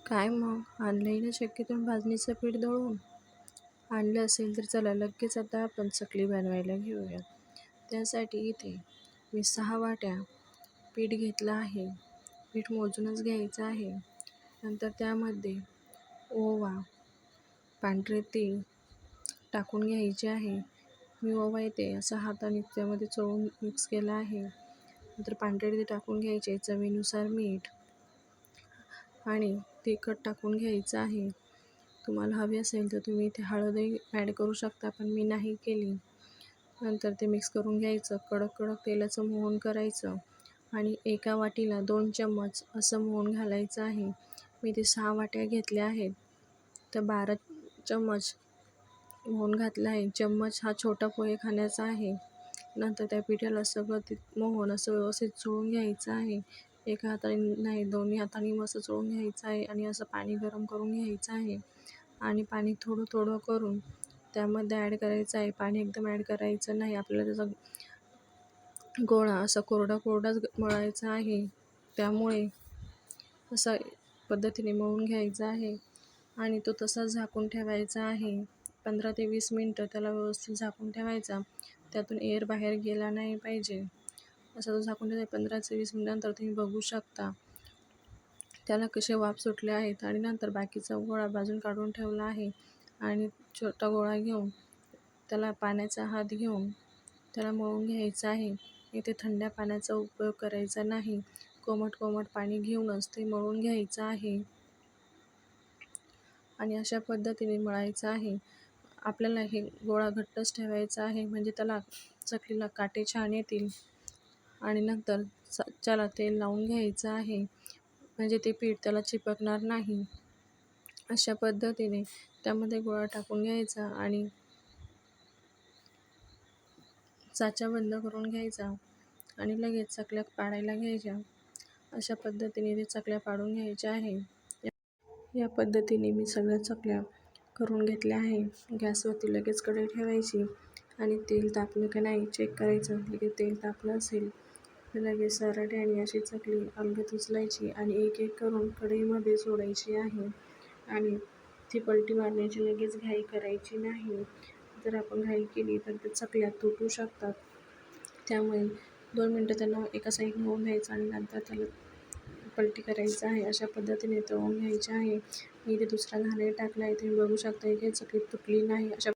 काय मग आणलंय ना शक्यतून भाजणीचं पीठ दळून? आणलं असेल तर चला लगेच आता आपण चकली बनवायला घेऊया. त्यासाठी इथे मी 6 वाट्या पीठ घेतलं आहे. पीठ मोजूनच घ्यायचं आहे. नंतर त्यामध्ये ओवा, पांढरे तीळ टाकून घ्यायचे आहे. मी ओवा इथे असं हाताने त्यामध्ये चोळून मिक्स केला आहे. नंतर पांढरे तीळ टाकून घ्यायचे, चवीनुसार मीठ आणि तिखट टाकून घ्यायचं आहे. तुम्हाला हवी असेल तर तुम्ही इथे हळदही ॲड करू शकता, पण मी नाही केली. नंतर ते मिक्स करून घ्यायचं. कडक तेलाचं मोहन करायचं आणि एका वाटीला 2 चम्मच असं मोहन घालायचं आहे. मी ते 6 वाट्या घेतल्या आहेत, तर 12 चम्मच मोहन घातलं आहे. चम्मच हा छोटा पोहे खाण्याचा आहे. नंतर त्या पिठाला सगळं ते मोहन असं व्यवस्थित चोळून घ्यायचं आहे. एका हाताने नाही, दोन्ही हातांनी मस्त चोळून घ्यायचं आहे आणि असं पाणी गरम करून घ्यायचं आहे आणि पाणी थोडं करून त्यामध्ये ॲड करायचं आहे. पाणी एकदम ॲड करायचं नाही. आपल्याला त्याचा गोळा असा कोरडाच मळायचा आहे. त्यामुळे अशा पद्धतीने मळून घ्यायचा आहे आणि तो तसाच झाकून ठेवायचा आहे. 15 ते 20 मिनटं त्याला व्यवस्थित झाकून ठेवायचा. त्यातून एअर बाहेर गेला नाही पाहिजे. असं तो झाकून ठेवायचा. 15 ते 20 मिनिटानंतर तुम्ही बघू शकता त्याला कसे वाफ सुटले आहेत आणि नंतर बाकीचा गोळा बाजून काढून ठेवला आहे आणि छोटा गोळा घेऊन त्याला पाण्याचा हात घेऊन त्याला मळून घ्यायचं आहे. इथे थंड पाण्याचा उपयोग करायचा नाही. कोमट पाणी घेऊनच ते मळून घ्यायचं आहे आणि अशा पद्धतीने मळायचं आहे. आपल्याला हे गोळा घट्टच ठेवायचा आहे, म्हणजे त्याला चकलीला काटे छान येतील आणि नंतर त्याला तेल लावून घ्यायचं आहे, म्हणजे ते पीठ त्याला चिपकणार नाही. अशा पद्धतीने त्यामध्ये गोळा टाकून घ्यायचा आणि साचा बंद करून घ्यायचा आणि लगेच चकल्या पाडायला घ्यायच्या. अशा पद्धतीने ते चकल्या पाडून घ्यायच्या आहे. या पद्धतीने मी सगळ्या चकल्या करून घेतल्या आहे. गॅसवरती लगेच कढई ठेवायची आणि तेल तापलं की नाही चेक करायचं. लगेच तेल तापलं असेल तर लगेच सरट्याने अशी चकली अलगद उचलायची आणि एक करून कढईमध्ये सोडायची आहे आणि ती पलटी मारण्याची लगेच घाई करायची नाही. जर आपण घाई केली तर त्या चकल्या तुटू शकतात. त्यामुळे 2 मिनटं त्यांना एका साईडने होऊन द्यायचं आणि नंतर त्याला पलटी करायचं आहे. अशा पद्धतीने तळून घ्यायचे आहे. मी इथे दुसरा घाणही टाकला आहे. तुम्ही बघू शकता इथे चकली तुटली नाही. अशा